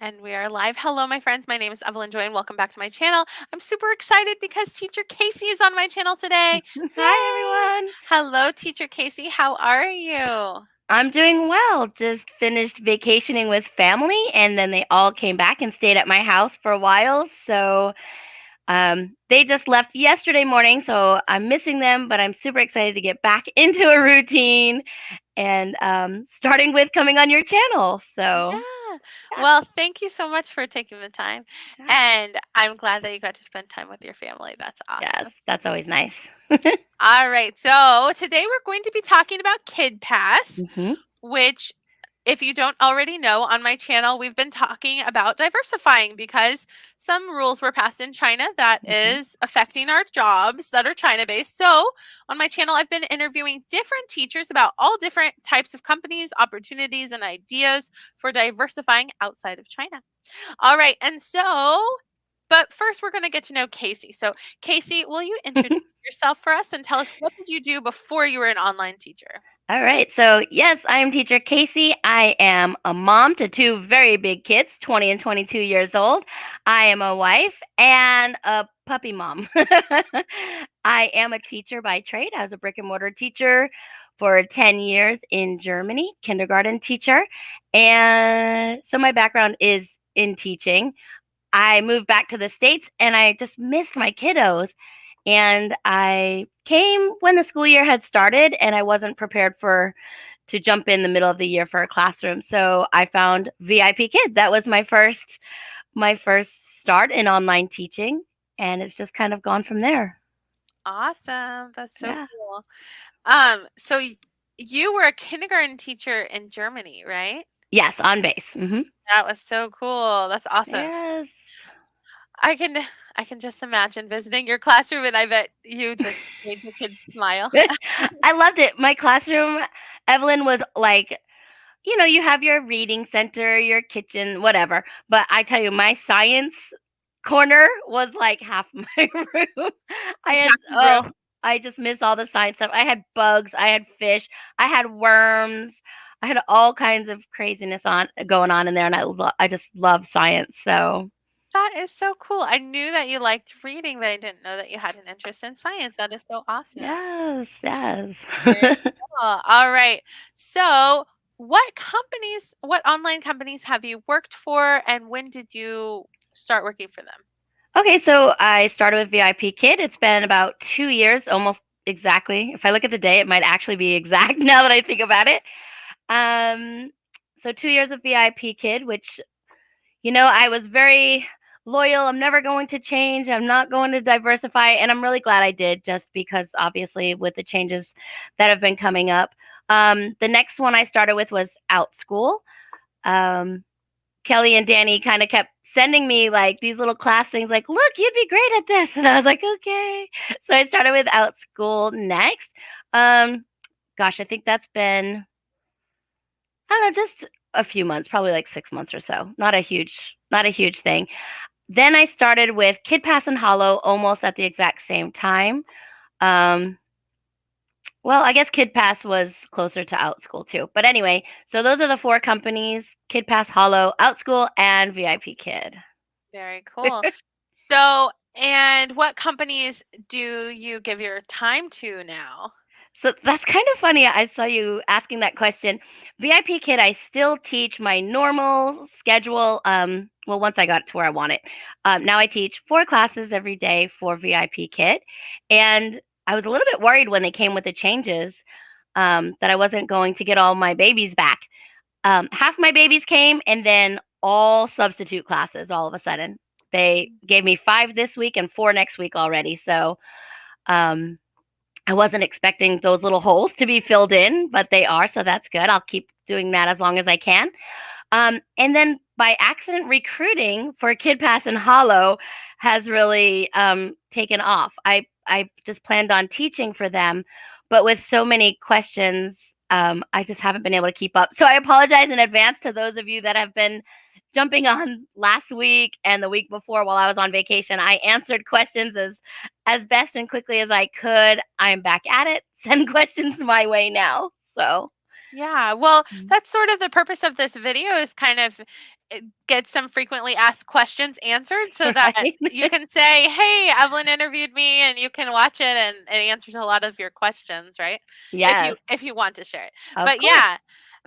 And we are live. Hello, my friends. My name is Evelyn Joy, and welcome back to my channel. I'm super excited because Teacher Casey is on my channel today. Hi, Yay! everyone. Hello, Teacher Casey. How are you? I'm doing well. Just finished vacationing with family, and then they all came back and stayed at my house for a while. So they just left yesterday morning, so I'm missing them, but I'm super excited to get back into a routine and starting with coming on your channel. So, Yeah. yeah, Well, thank you so much for taking the time. yeah. And I'm glad that you got to spend time with your family. That's Yes, awesome. that's always nice. All right. So today we're going to be talking about KidPass, hmm which, if you don't already know, on my channel, we've been talking about diversifying because some rules were passed in China that hmm is affecting our jobs that are China based. So, on my channel, I've been interviewing different teachers about all different types of companies, opportunities, and ideas for diversifying outside of China. All right. But first, we're going to get to know Casey. So, Casey, will you introduce yourself for us and tell us what did you do before you were an online teacher? All right. So, yes, I am teacher Casey. I am a mom to two very big kids, 20 and 22 years old. I am a wife and a puppy mom. I am a teacher by trade. I was a brick and mortar teacher for 10 years in Germany, kindergarten teacher. And so my background is in teaching. I moved back to the States and I just missed my kiddos. And I came when the school year had started and I wasn't prepared for to jump in the middle of the year for a classroom. So I found VIPKID. That was my first start in online teaching, and it's just kind of gone from there. Awesome. That's so Yeah. cool. You were a kindergarten teacher in Germany, right? Yes, on base. That was so cool. That's awesome. Yes. I can I can just imagine visiting your classroom and I bet you just made your kids smile. I loved it. My classroom, Evelyn, was like, you have your reading center, your kitchen, whatever. But I tell you, my science corner was like half my room. I had Half the room. oh, I just miss all the science stuff. I had bugs, I had fish, I had worms, I had all kinds of craziness on going on in there, and I just love science. So That is so cool. I knew that you liked reading, but I didn't know that you had an interest in science. That is so awesome. yes, yes. Very cool. All right. So, what online companies have you worked for, and when did you start working for them? Okay, so I started with VIPKID. It's been about 2 years, almost exactly. If I look at the day, it might actually be exact now that I think about it. Um, so 2 years of VIPKID, which I was very loyal. I'm never going to change. I'm not going to diversify. And I'm really glad I did, just because obviously with the changes that have been coming up. The next one I started with was OutSchool. Um, Kelly and Danny kind of kept sending me like these little class things like, look, you'd be great at this. And I was like, okay. So I started with OutSchool next. Um, Gosh, I think that's been, I don't know, just a few months, probably like 6 months or so. Not a huge thing. Then I started with Kidpass and Hollow almost at the exact same time. Um, well, I guess Kidpass was closer to OutSchool too. But anyway, so those are the four companies: Kidpass, Hollow, OutSchool, and VIPKID. Very cool. And what companies do you give your time to now? So that's kind of funny. I saw you asking that question. VIPKID, I still teach my normal schedule. Well, once I got to where I want it. Now I teach 4 classes every day for VIPKID. And I was a little bit worried when they came with the changes, that I wasn't going to get all my babies back. Half my babies came, and then all substitute classes all of a sudden. They gave me 5 this week and 4 next week already. So um, I wasn't expecting those little holes to be filled in, but they are, so that's good. I'll keep doing that as long as I can. And then by accident, recruiting for KidPass and Hollow has really taken off. I just planned on teaching for them, but with so many questions, I just haven't been able to keep up. So I apologize in advance to those of you that have been jumping on last week and the week before while I was on vacation. I answered questions as best and quickly as I could. I'm back at it. Send questions my way now. So Yeah, well, Mhm. that's sort of the purpose of this video is kind of get some frequently asked questions answered so that Right? you can say, "Hey, Evelyn interviewed me," and you can watch it and it answers a lot of your questions, right? Yes, If you want to share it. of But course. yeah,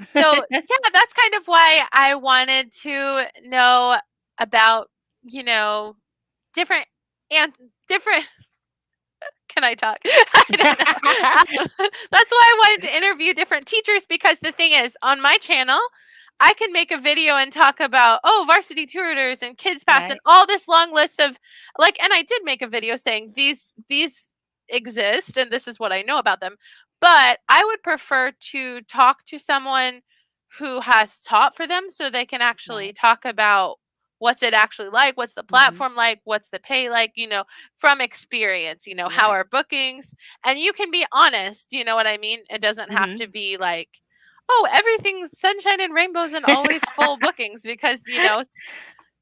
so yeah, that's kind of why I wanted to know about, you know, different and different can I talk? I don't know. That's why I wanted to interview different teachers because the thing is, on my channel, I can make a video and talk about, oh, varsity tutors and kids pass and Right. all this long list of like, and I did make a video saying these exist and this is what I know about them. But I would prefer to talk to someone who has taught for them so they can actually Right. talk about what's it actually like, what's the Mhm. platform like, what's the pay like, from experience, how Right. are bookings? And you can be honest, you know what I mean? It doesn't have Mhm. to be like, oh, everything's sunshine and rainbows and always full bookings because,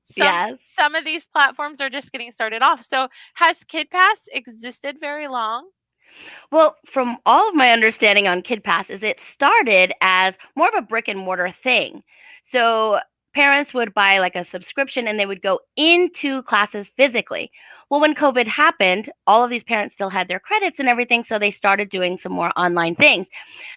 some Yes. some of these platforms are just getting started off. So, has KidPass existed very long? Well, from all of my understanding on Kidpass is it started as more of a brick and mortar thing. So parents would buy like a subscription and they would go into classes physically. Well, when COVID happened, all of these parents still had their credits and everything, so they started doing some more online things.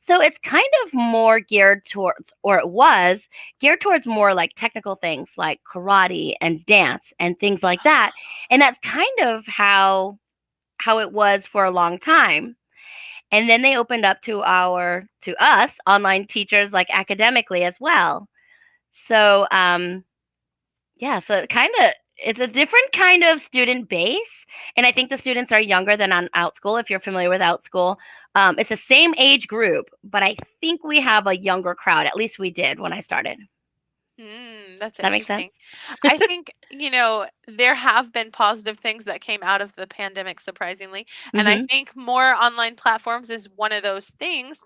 So it's kind of more geared towards, or it was geared towards more like technical things like karate and dance and things like that. And that's kind of how it was for a long time. And then they opened up to us online teachers like academically as well. So yeah, so it's a different kind of student base. And I think the students are younger than on OutSchool, if you're familiar with OutSchool. It's the same age group, but I think we have a younger crowd. At least we did when I started. Does That's that make sense? interesting. I think, there have been positive things that came out of the pandemic, surprisingly. And I Mhm. think more online platforms is one of those things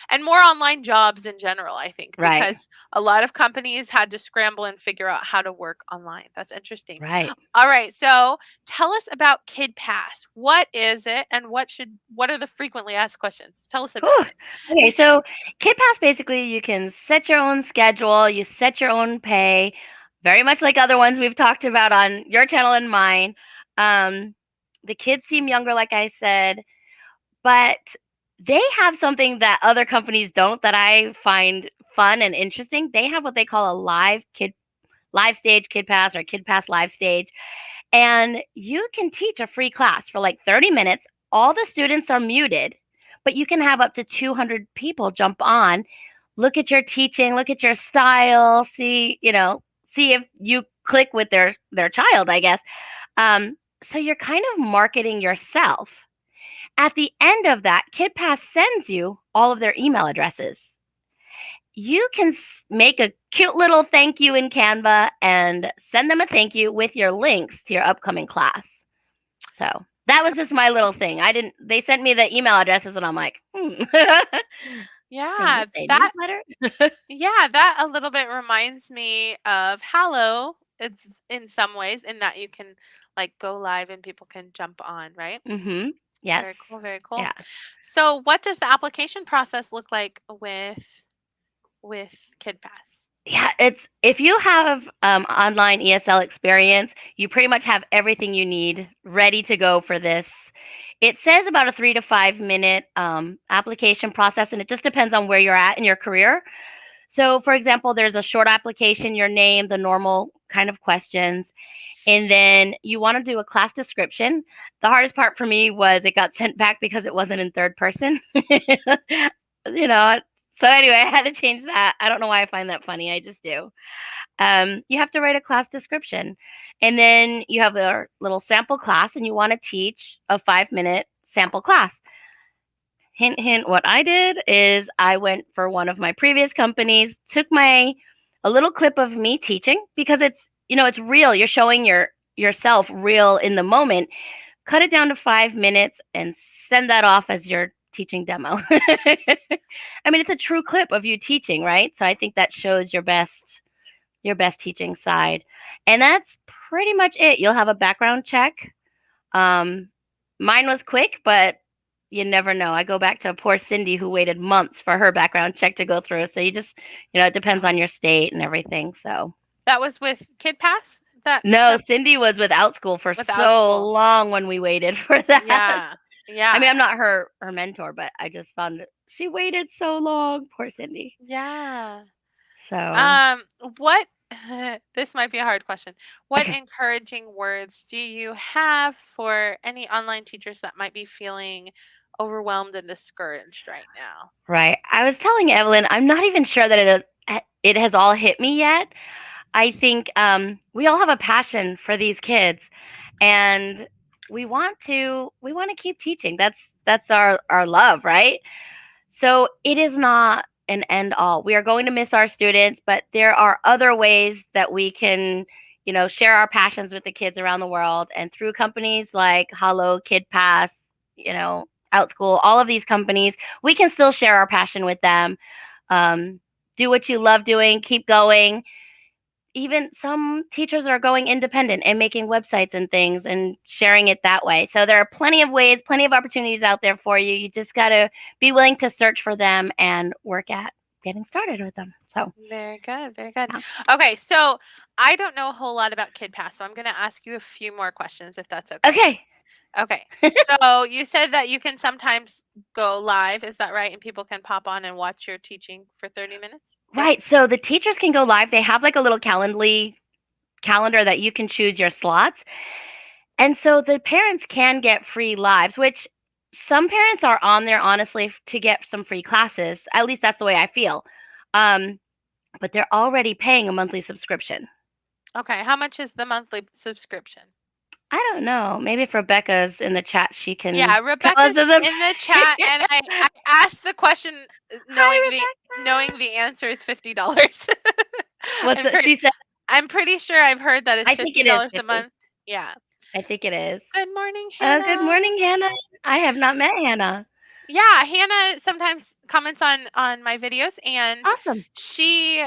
and more online jobs in general, I think, Right. because a lot of companies had to scramble and figure out how to work online. That's interesting. Right. All right. So tell us about KidPass. What is it and what are the frequently asked questions? Tell us about Whew. Okay, it. so KidPass basically you can set your own schedule, you set your own pay, very much like other ones we've talked about on your channel and mine. Um, the kids seem younger, like I said, but they have something that other companies don't that I find fun and interesting. They have what they call a live stage KidPass or KidPass live stage. And you can teach a free class for like 30 minutes. All the students are muted, but you can have up to 200 people jump on, look at your teaching, look at your style, see if you click with their child, I guess. So you're kind of marketing yourself. At the end of that, KidPass sends you all of their email addresses. You can make a cute little thank you in Canva and send them a thank you with your links to your upcoming class. So that was just my little thing. I didn't. They sent me the email addresses, and I'm like, Can Yeah, this say that newsletter? Yeah, that a little bit reminds me of Hallow. It's in some ways in that you can like go live and people can jump on, right? Mm-hmm. Yes. Very cool, very cool. Yeah. So what does the application process look like with KidPass? Yeah. It's if you have online ESL experience, you pretty much have everything you need ready to go for this. It says about a 3 to 5 minute application process, and it just depends on where you're at in your career. So, for example, there's a short application, your name, the normal kind of questions, and then you want to do a class description. The hardest part for me was it got sent back because it wasn't in third person. you know, so anyway, I had to change that. I don't know why I find that funny. I just do. You have to write a class description, and then you have a little sample class, and you want to teach a 5 minute sample class. Hint, hint, what I did is I went for one of my previous companies, took a little clip of me teaching because it's real. You're showing yourself real in the moment. Cut it down to 5 minutes and send that off as your teaching demo. I mean, it's a true clip of you teaching, right? So I think that shows your best teaching side. And that's pretty much it. You'll have a background check. Um, Mine was quick, but you never know. I go back to poor Cindy who waited months for her background check to go through. So you just, it depends on Oh, your state and everything. So that was with Kidpass? That no, kept Cindy was without school for without so school. long when we waited for that. Yeah. I Yeah. mean, I'm not her mentor, but I just found she waited so long. Poor Cindy. Yeah. So Um, what this might be a hard question. What okay. encouraging words do you have for any online teachers that might be feeling overwhelmed and discouraged right now? Right. I was telling Evelyn, I'm not even sure that it has all hit me yet. I think we all have a passion for these kids, and we want to keep teaching. That's our love, right? So it is not an end all. We are going to miss our students, but there are other ways that we can, share our passions with the kids around the world. And through companies like Hello, Kidpass, OutSchool, all of these companies, we can still share our passion with them. Um, do what you love doing, keep going. Even some teachers are going independent and making websites and things and sharing it that way. So there are plenty of ways, plenty of opportunities out there for you. You just got to be willing to search for them and work at getting started with them. So, Very good, very good. yeah. Okay, so I don't know a whole lot about KidPass, so I'm going to ask you a few more questions if that's okay. Okay. Okay, so you said that you can sometimes go live, is that right? And people can pop on and watch your teaching for 30 minutes? Yeah? Right. So the teachers can go live. They have like a little calendar that you can choose your slots. And so the parents can get free lives, which some parents are on there honestly to get some free classes. At least that's the way I feel. Um, but they're already paying a monthly subscription. Okay, how much is the monthly subscription? I don't know. Maybe if Rebecca's in the chat, she can Yeah, tell us. Rebecca's in the chat, and I asked the question Hi, knowing Rebecca. the answer is $50. What's I'm it? pretty She said, I'm pretty sure I've heard that it's I think it is $50 a 50. month. Yeah. I think it is. Good morning, Good Hannah. morning, Hannah. I have not met Hannah. Yeah, Hannah sometimes comments on my videos, and Awesome. she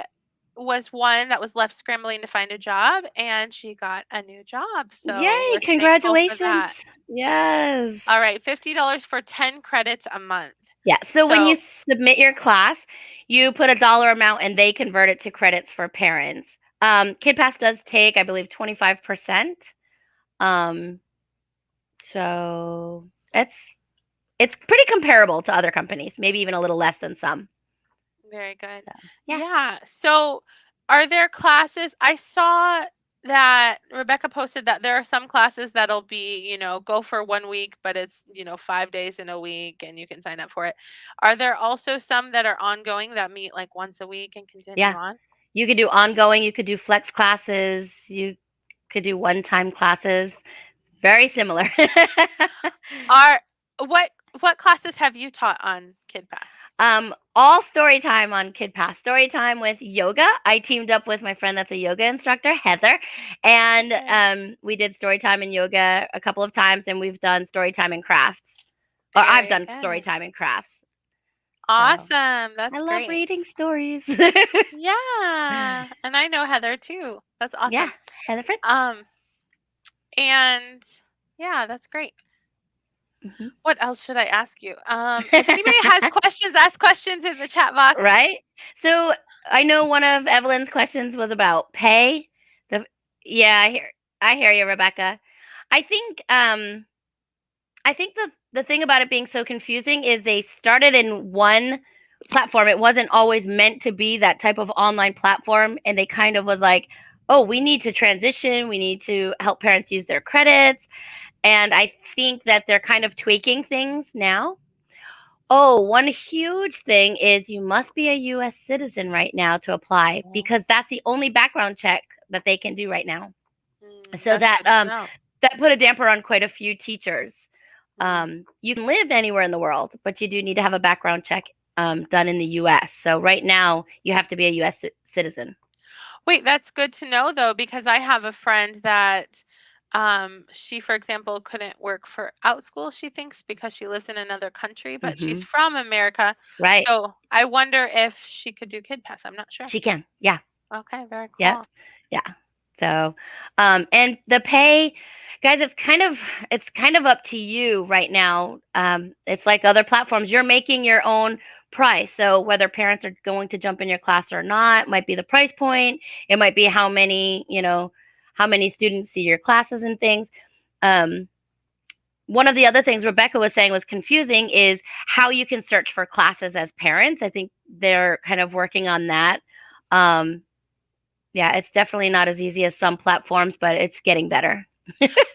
was one that was left scrambling to find a job, and she got a new job. So Yay. we're thankful for Congratulations. that. Yes. All right, $50 for 10 credits a month. Yeah. So when you So, submit your class, you put a dollar amount and they convert it to credits for parents. KidPass does take, I believe, 25%. Um, so it's pretty comparable to other companies, maybe even a little less than some. very good. So, yeah. Yeah. So, are there classes? I saw that Rebecca posted that there are some classes that'll be, go for 1 week, but it's, 5 days in a week and you can sign up for it. Are there also some that are ongoing that meet like once a week and continue Yeah. on? You could do ongoing, you could do flex classes, you could do one-time classes. Very similar. Are what classes have you taught on KidPass? All story time on KidPass. Story time with yoga. I teamed up with my friend that's a yoga instructor, Heather, and Okay. we did story time and yoga a couple of times, and we've done story time and crafts. Or I've Very done story good. time and crafts. So Awesome. I That's love great. reading stories. Yeah. And I know Heather too. That's Yeah, awesome. Heather Fritz. Um, and yeah, that's great. Hmm. What else should I ask you? If anybody has questions, ask questions in the chat box. Right? So I know one of Evelyn's questions was about pay. The Yeah, I hear you, Rebecca. I think the thing about it being so confusing is they started in one platform. It wasn't always meant to be that type of online platform, and they kind of was like, "Oh, we need to transition. We need to help parents use their credits." And I think that they're kind of tweaking things now. Oh, one huge thing is you must be a US citizen right now to apply Oh, because that's the only background check that they can do right now. So that's that good to know. that put a damper on quite a few teachers. Mm, You can live anywhere in the world, but you do need to have a background check done in the US. So right now you have to be a US citizen. Wait, that's good to know though, because I have a friend that she, for example, couldn't work for OutSchool, she thinks, because she lives in another country, but she's Hmm. from America. Right. So I wonder if she could do KidPass. I'm not sure. She can. Yeah. Okay, very Yep. cool. Yeah. So, and the pay, guys, it's kind of up to you right now. It's like other platforms. You're making your own price. So whether parents are going to jump in your class or not, might be the price point. It might be how many, how many students see your classes and things. Um, One of the other things Rebecca was saying was confusing is how you can search for classes as parents. I think they're kind of working on that. Um, yeah, it's definitely not as easy as some platforms, but it's getting better.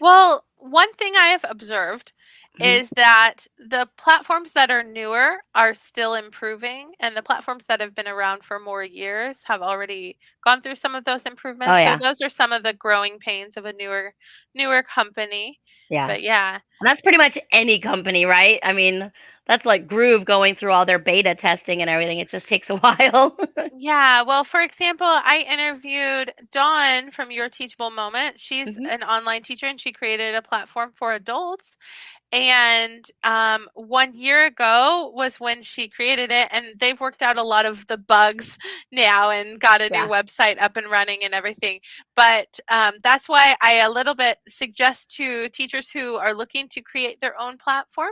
Well, one thing I have observed Mhm. is that the platforms that are newer are still improving, and the platforms that have been around for more years have already gone through some of those Oh improvements. So yeah, those are some of the growing pains of a newer company. yeah. But yeah. And that's pretty much any company, right? I mean, that's like Groove going through all their beta testing and everything. It just takes a while. Yeah, well, for example, I interviewed Dawn from Your Teachable Moment. She's Hmm. an online teacher and she created a platform for adults. And 1 year ago was when she created it, and they've worked out a lot of the bugs now and got a new Yeah, website up and running and everything. But that's why I a little bit suggest to teachers who are looking to create their own platform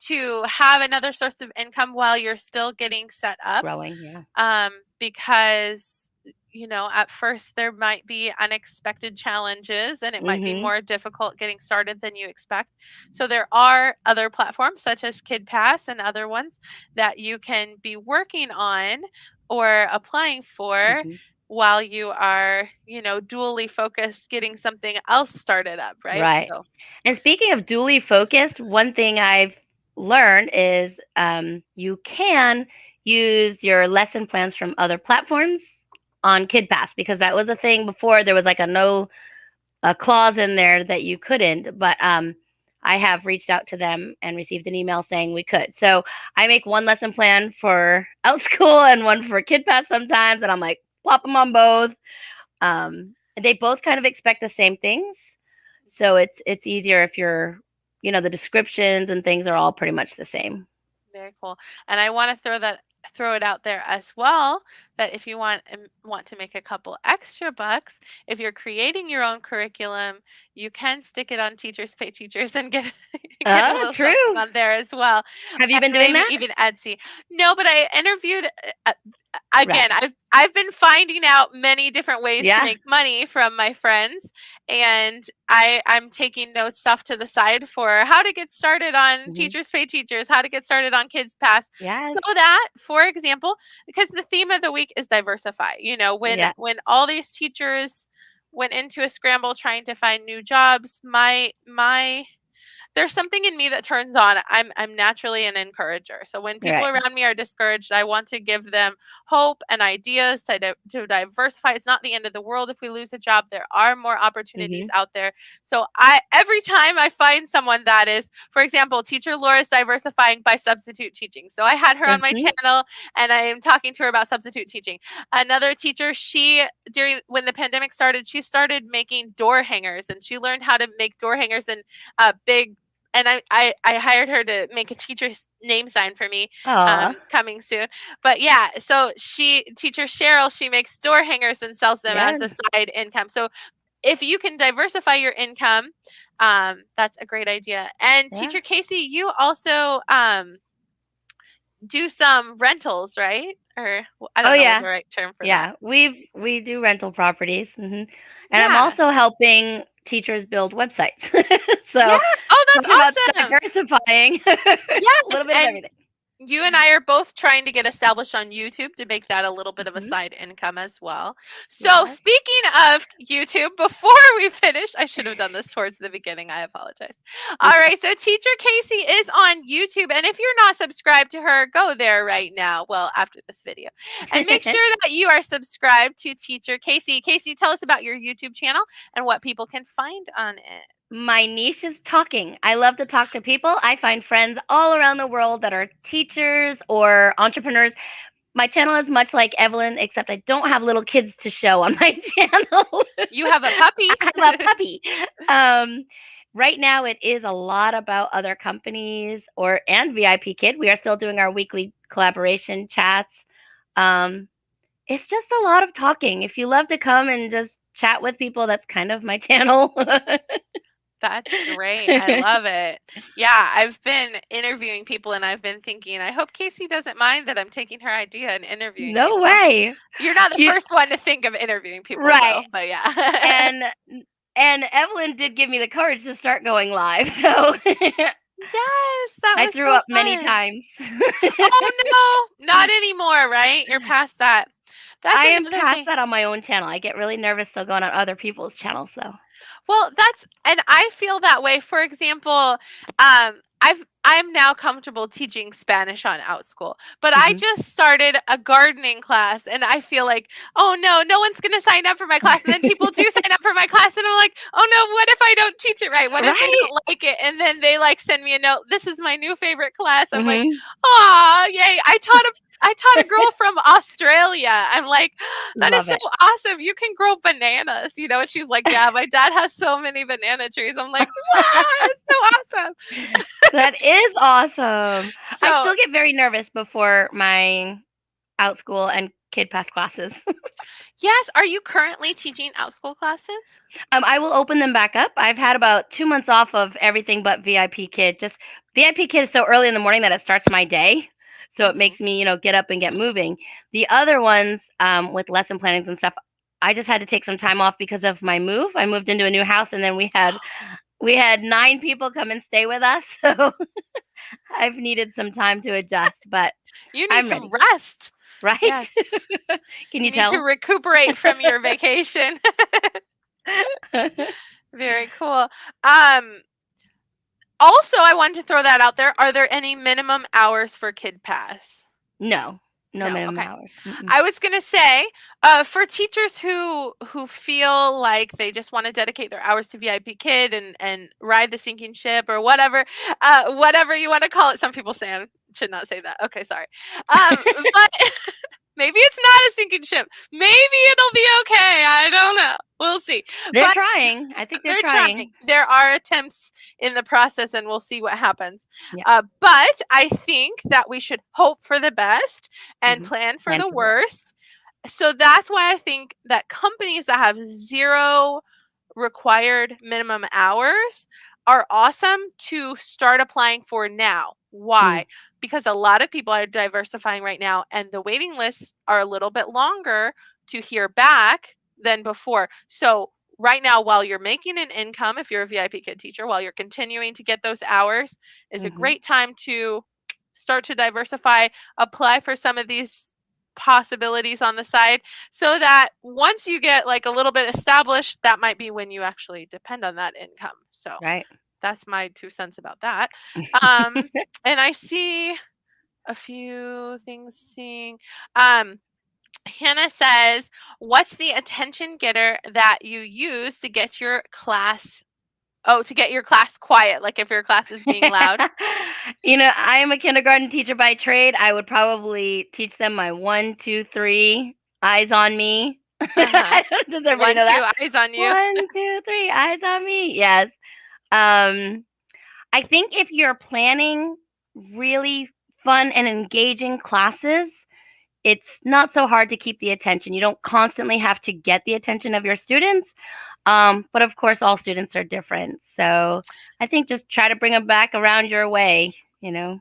to have another source of income while you're still getting set up, growing. Yeah. because at first there might be unexpected challenges and it might be Hmm. more difficult getting started than you expect. So there are other platforms such as KidPass and other ones that you can be working on or applying for Hmm. while you are, dually focused getting something else started up, right? Right. So And speaking of dually focused, one thing I've learned is you can use your lesson plans from other platforms on KidPass because that was a thing before. There was like a clause in there that you couldn't, but I have reached out to them and received an email saying we could. So I make one lesson plan for OutSchool and one for KidPass sometimes, and I'm like plop them on both. They both kind of expect the same things, so it's easier if the descriptions and things are all pretty much the same. very cool. And I want to throw it out there as well that if you want to make a couple extra bucks, if you're creating your own curriculum, you can stick it on Teachers Pay Teachers and get get a Oh, little something true. on there as well. Have you And been doing maybe that? even Etsy. No, but I interviewed again, Right. I've been finding out many different ways to Yeah. make money from my friends, and I'm taking notes off to the side for how to get started on Hmm. Teachers Pay Teachers, how to get started on Kids Pass. Yes. So that, for example, because the theme of the week is diversify. When Yeah. all these teachers went into a scramble trying to find new jobs, my there's something in me that turns on. I'm naturally an encourager. So when people Right. around me are discouraged, I want to give them hope and ideas to diversify. It's not the end of the world if we lose a job. There are more opportunities Hmm. out there. So I every time I find someone that is, for example, teacher Laura is diversifying by substitute teaching. So I had her on my Hmm. channel and I am talking to her about substitute teaching. Another teacher, she during when the pandemic started, she started making door hangers and she learned how to make door hangers and big and I hired her to make a teacher's name sign for me, Aw. coming soon. But yeah, so teacher Cheryl, she makes door hangers and sells them Yeah. as a side income. So if you can diversify your income, that's a great idea. And Yeah. teacher Casey, you also do some rentals, right? Or I Oh don't know what yeah. the right term for that. Yeah. We do rental properties. Hmm. And I'm Yeah. also helping teachers build websites. Yeah. So Oh, talk about that's awesome. diversifying. A Yes. little bit of And everything. you and I are both trying to get established on YouTube to make that a little bit of a Hmm. side income as well. So, Yeah. speaking of YouTube, before we finish, I should have done this towards the beginning. I apologize. All right. So, Teacher Casey is on YouTube. And if you're not subscribed to her, go there right now. Well, after this video. And make sure that you are subscribed to Teacher Casey. Casey, tell us about your YouTube channel and what people can find on it. My niche is talking. I love to talk to people. I find friends all around the world that are teachers or entrepreneurs. My channel is much like Evelyn, except I don't have little kids to show on my channel. You have a puppy. I have a puppy. Um, right now, it is a lot about other companies and VIPKID. We are still doing our weekly collaboration chats. Um, it's just a lot of talking. If you love to come and just chat with people. That's kind of my channel. That's great. I love it. Yeah, I've been interviewing people and I've been thinking, I hope Kasie doesn't mind that I'm taking her idea and interviewing No people. way. You're not the You first one to think of interviewing people right. though, but yeah. And Evelyn did give me the courage to start going live. So Yes, that I was threw so up many fun. times. Oh no, not anymore, right? You're past that. That's I am another past thing. that on my own channel. I get really nervous still going on other people's channels though. Well, and I feel that way. For example, I'm now comfortable teaching Spanish on OutSchool, but I Mhm. just started a gardening class and I feel like, oh no, no one's going to sign up for my class. And then people do sign up for my class and I'm like, oh no, what if I don't teach it right? What if they Right? don't like it? And then they like send me a note, this is my new favorite class. I'm like, Mhm. ah, yay. I taught a girl from Australia. I'm like, that is Love so it. awesome. You can grow bananas, and she's like, yeah, my dad has so many banana trees. I'm like, wow, it's so awesome. That is awesome. I So, still get very nervous before my OutSchool and Kidpass classes. yes, are you currently teaching OutSchool classes? I will open them back up. I've had about 2 months off of everything but VIPKID. Just VIPKID is so early in the morning that it starts my day, so it Hmm. makes me, get up and get moving. The other ones, with lesson plannings and stuff, I just had to take some time off because of my move. I moved into a new house, and then we had 9 people come and stay with us, so I've needed some time to adjust, but You need I'm some ready. rest. Right? Yes. Can You you need to tell? recuperate from your vacation. Very cool. Um, Also, I wanted to throw that out there. Are there any minimum hours for Kid Pass? No. No No. minimum Okay. hours. Mm-mm. I was gonna say, for teachers who feel like they just want to dedicate their hours to VIP Kid and ride the sinking ship or whatever you want to call it. Some people say I should not say that. Okay, sorry. But maybe it's not a sinking ship. Maybe it'll be okay. I don't know. We'll see. They're But trying. I think they're they're trying. trying. There are attempts in the process, and we'll see what happens. Yeah. But I think that we should hope for the best and Mhm. plan for Plan the for the worst. worst. So that's why I think that companies that have zero required minimum hours are awesome to start applying for now. Mm. Why? Because a lot of people are diversifying right now, and the waiting lists are a little bit longer to hear back than before. So, right now, while you're making an income, if you're a VIP Kid teacher, while you're continuing to get those hours, is a Mhm. great time to start to diversify, apply for some of these possibilities on the side so that once you get like a little bit established, that might be when you actually depend on that income. So Right. that's my 2 cents about that. Um, and I see a few things seeing. Um, Hannah says, what's the attention getter that you use to get your class? Oh, to get your class quiet, like if your class is being loud. I am a kindergarten teacher by trade. I would probably teach them my 1, 2, 3 eyes on me. Uh-huh. Does everybody One, know that? two, eyes on you. 1, 2, 3 eyes on me. Yes. Um, I think if you're planning really fun and engaging classes, it's not so hard to keep the attention. You don't constantly have to get the attention of your students. But of course, all students are different. So I think just try to bring them back around your way.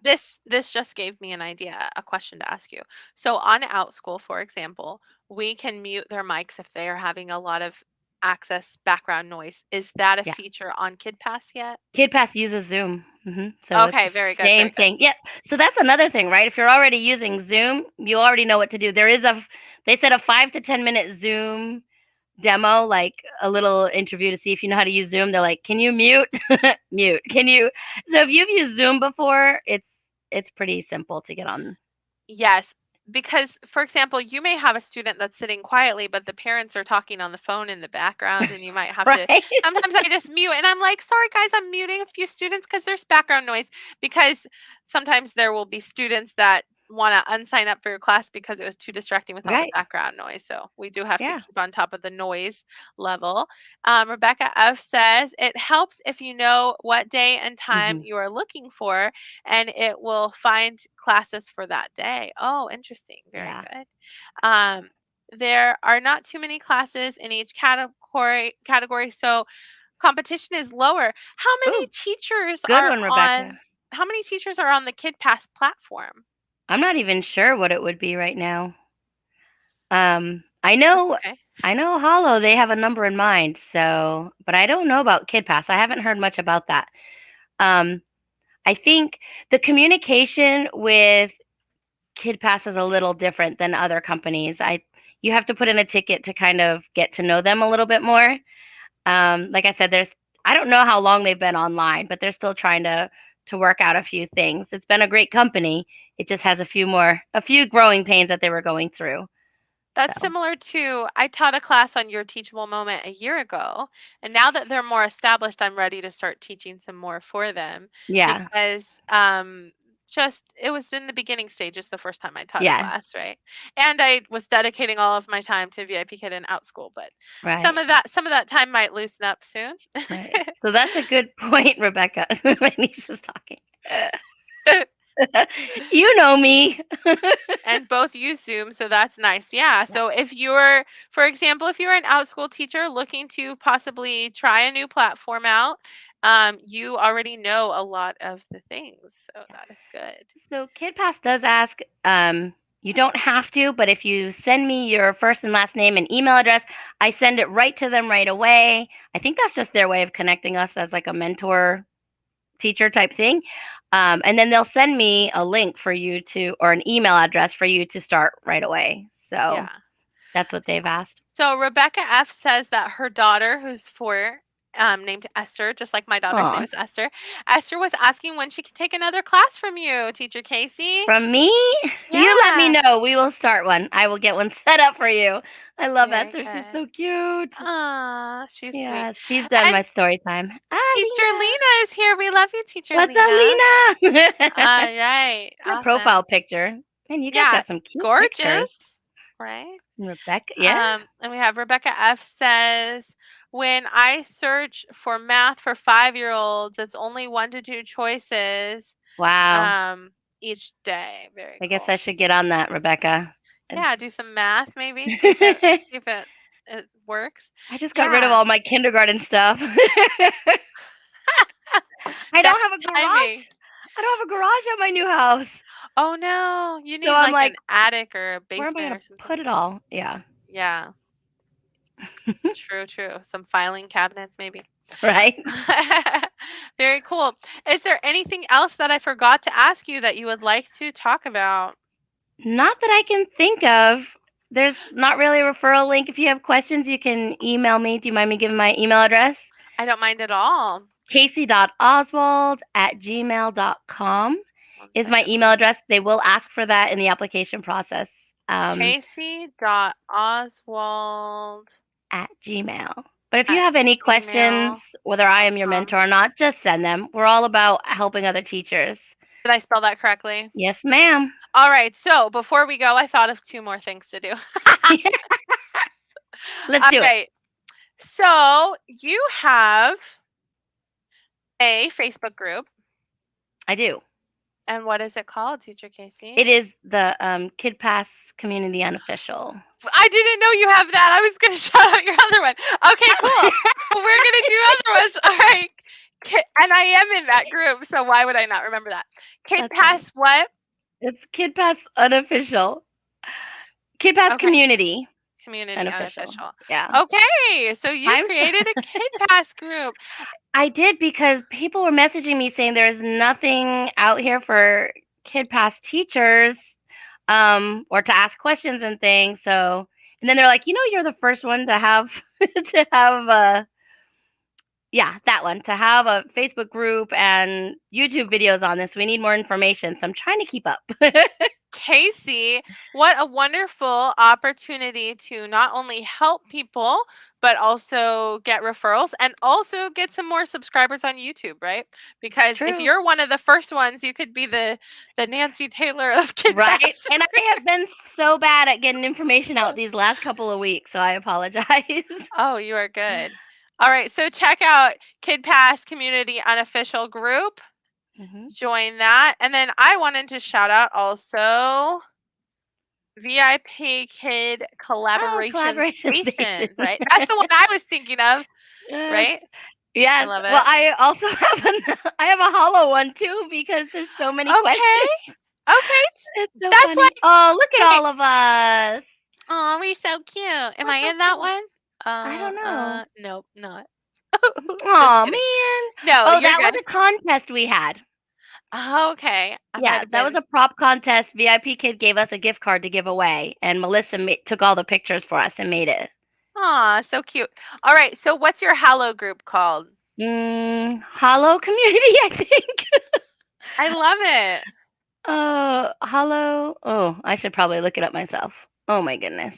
This just gave me an idea, a question to ask you. So on OutSchool, for example, we can mute their mics if they are having a lot of access background noise. Is that a Yeah. feature on KidPass yet? Kidpass uses Zoom. So it's Okay, the very good, same very good. thing. Yeah. So that's another thing, right? If you're already using Zoom, you already know what to do. They said a 5 to 10 minute Zoom demo, like a little interview to see if you know how to use Zoom. They're like, "Can you mute?" Mute. Can you? So if you've used Zoom before, it's pretty simple to get on. Yes, because for example, you may have a student that's sitting quietly, but the parents are talking on the phone in the background, and you might have to. Right? Sometimes I just mute, and I'm like, "Sorry, guys, I'm muting a few students because there's background noise." Because sometimes there will be students that want to unsign up for your class because it was too distracting with all the Right. background noise. So we do have to Yeah. keep on top of the noise level. Rebecca F says it helps if you know what day and time Hmm. you are looking for and it will find classes for that day. Oh, interesting. Very Yeah. good. Um, there are not too many classes in each category, so competition is lower. Ooh, good one, Rebecca. How many teachers are on the KidPass platform? I'm not even sure what it would be right now. That's I okay. know Hollow, they have a number in mind, so but I don't know about Kidpass. I haven't heard much about that. Um, I think the communication with Kidpass is a little different than other companies. You have to put in a ticket to kind of get to know them a little bit more. Like I said, I don't know how long they've been online, but they're still trying to work out a few things. It's been a great company. It just has a few growing pains that they were going through. That's So similar to I taught a class on Your Teachable Moment a year ago, and now that they're more established, I'm ready to start teaching some more for them yeah, because just it was in the beginning stages the first time I taught a yeah, class, right? And I was dedicating all of my time to VIP Kid and Outschool, but right, some of that time might loosen up soon. right. So that's a good point, Rebecca. My niece is talking. You know me. And both use Zoom, so that's nice. Yeah. Yeah, So if you're, for example, if you're an Outschool teacher looking to possibly try a new platform out, you already know a lot of the things. So yeah. that is good. So KidPass does ask, you don't have to, but if you send me your first and last name and email address, I send it right to them right away. I think that's just their way of connecting us as like a mentor teacher type thing. And then they'll send me a link for you to, or an email address for you to start right away. So Yeah. that's what they've asked. So Rebecca F says that her daughter, who's 4, named Esther, just like my daughter's name Oh, is Esther. Esther was asking when she could take another class from you, Teacher Casey. from me, you let me Yeah. know. We will start one. I will get one set up for you. I love Very Esther. She's good. so cute. Ah, she's sweet. Yeah, she's done And my story time. Ah, Teacher Lena. Lena is here. We love you, Teacher What's up, Lena. Lena? All right. Her Awesome. profile picture. Man, you guys Yeah, got some cute pictures. gorgeous. Right? Rebecca, yeah. And we have Rebecca F says, when I search for math for 5-year-olds, it's only 1 to 2 choices Wow. um, each day. Very I guess cool. I should get on that, Rebecca. And Yeah, do some math maybe. I See if it works. just got rid of Yeah. all my kindergarten stuff. I Bad don't have a garage. timing. I don't have a garage at my new house. Oh no, you So need I'm like like, an attic or a where am I basement going or to something. put it all? Yeah. Yeah, true, true. Some filing cabinets maybe. Right? Very cool. Is there anything else that I forgot to ask you that you would like to talk about? Not that I can think of. There's not really a referral link. If you have questions, you can email me. Do you mind me giving my email address? I don't mind at all. kasie.oswald at gmail.com One is my second. email address. They will ask for that in the application process Casey.oswald at Gmail. But if you at have any questions, gmail.com. whether I am your mentor or not, just send them. We're all about helping other teachers. Did I spell that correctly? Yes, ma'am. All right. So before we go, I thought of 2 more things to do. Let's All do it. right. So you have a Facebook group. I do. And what is it called, Teacher Casey? It is the Kidpass Community Unofficial. I didn't know you have that. I was going to shout out your other one. Okay, cool. Well, we're going to do other ones. All right. And I am in that group, so why would I not remember that? That's Kidpass right. what? It's Kidpass Unofficial. Kidpass Okay. Community Community Unofficial. unofficial. Yeah. Okay, so you I'm so created a Kidpass group. I did because people were messaging me saying there's nothing out here for Kidpass teachers, or to ask questions and things. So, and then they're like, you're the first one to have to have yeah, that one, to have a Facebook group and YouTube videos on this. We need more information. So I'm trying to keep up. Casey, what a wonderful opportunity to not only help people, but also get referrals and also get some more subscribers on YouTube, right? Because if True. you're one of the first ones, you could be the Nancy Taylor of Right. KidPass. And I have been so bad at getting information out these last couple of weeks. So I apologize. Oh, you are good. All right, so check out KidPass Community Unofficial Group. Hmm. Join that. And then I wanted to shout out also VIPKID Oh, collaboration collaboration station. station, right? That's the one I was thinking of, Yes. right? I Yes. love Well, it. I also I have a hollow one too because there's so many Okay. questions. Okay. It's so That's funny. like, Oh, look at okay. all of us. Oh, we're so cute. Am We're I so in that cute. one? I don't know. Nope, not. Just Oh kidding. man. No, Oh, you're that was good. a contest we had. Okay. I might Yeah, have that was been. a prop contest. VIPKID gave us a gift card to give away, and Melissa took all the pictures for us and made it. Aw, so cute. All right. So what's your Hallow group called? Hollow community, I think. I love it. Hollow. Oh, I should probably look it up myself. Oh my goodness.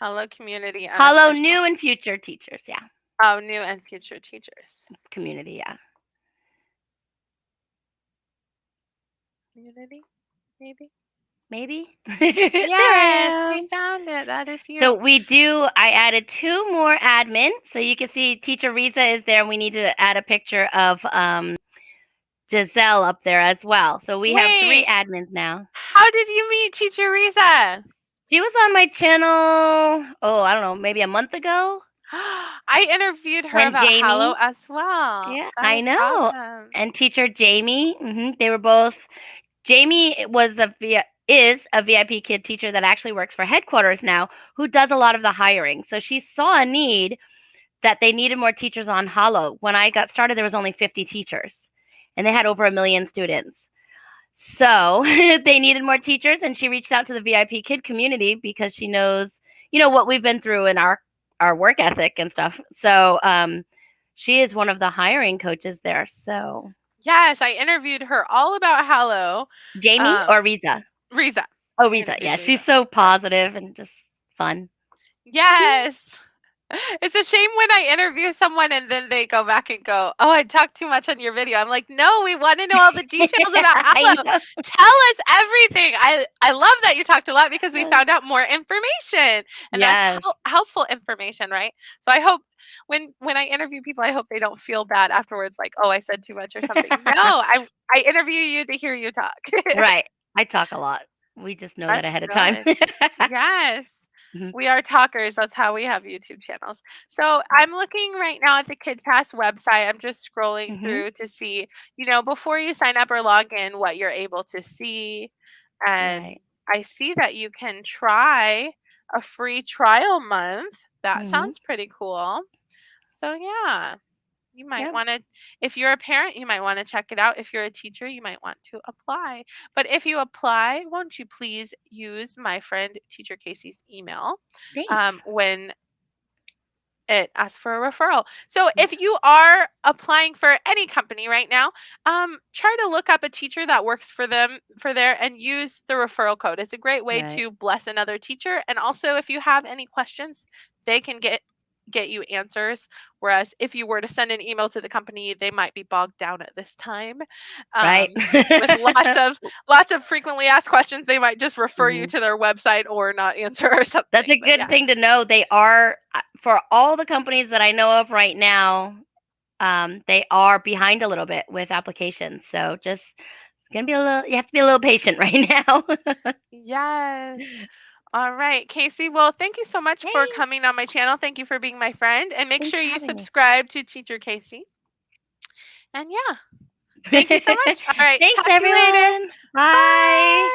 Hallow community Hollow unofficial. new and future teachers. Yeah, Oh, new and future teachers. community. Yeah, Community, maybe? maybe. There Yes, I we am. found it. That is So you. we do. I added 2 more admin, so you can see Teacher Riza is there. And we need to add a picture of Giselle up there as well. So we have 3 Wait, admins now. how did you meet Teacher Risa? She was on my channel. Oh, I don't know, maybe a month ago I interviewed her when about Hallow Jamie. as well. Yeah, That I is know. awesome. And teacher Jamie. They were both. Jamie is a VIPKID teacher that actually works for headquarters now, who does a lot of the hiring. So she saw a need that they needed more teachers on Hollow. When I got started, there was only 50 teachers, and they had over 1 million students. So they needed more teachers, and she reached out to the VIPKID community because she knows, what we've been through in our work ethic and stuff. So she is one of the hiring coaches there. So Yes, I interviewed her all about Hallow. Jamie or Riza? Riza. Oh, I Riza. interviewed Yeah, she's Riza. so Yep. positive and just fun. Yes. It's a shame when I interview someone and then they go back and go, "Oh, I talked too much on your video." I'm like, "No, we want to know all the details about I Hallow. know. Tell us everything." I love that you talked a lot because we found out more information, and that's Yes. helpful information, right? So I hope when I interview people, I hope they don't feel bad afterwards, like, "Oh, I said too much or something." No, I interview you to hear you talk. Right. I talk a lot. We just know that That's ahead of time. good. Yes. Mhm. We are talkers. That's how we have YouTube channels. So I'm looking right now at the Kidpass website. I'm just scrolling Mhm. through to see, before you sign up or log in, what you're able to see. And Right. I see that you can try a free trial month. That Mhm. sounds pretty cool. So yeah, you might Yep. want to, if you're a parent, you might want to check it out. If you're a teacher, you might want to apply. But if you apply, won't you please use my friend Teacher Casey's email Thanks. when it asks for a referral. So Yeah. if you are applying for any company right now, try to look up a teacher that works for them for there and use the referral code. It's a great way Right. to bless another teacher. And also, if you have any questions, they can get you answers. Whereas if you were to send an email to the company, they might be bogged down at this time. Right. With lots of frequently asked questions, they might just refer you Mhm. to their website or not answer or That's something. a But good yeah. thing to know. They are for all the companies that I know of right now, they are behind a little bit with applications. So just gonna be a little. You have to be a little patient right now. Yes. All right, Casey. Well, thank you so much for Thanks. coming on my channel. Thank you for being my friend. And make Thanks sure for you having me. subscribe to Teacher Casey. And yeah, thank you so much. All right, Thanks, talk to you later. everyone. Bye. Bye.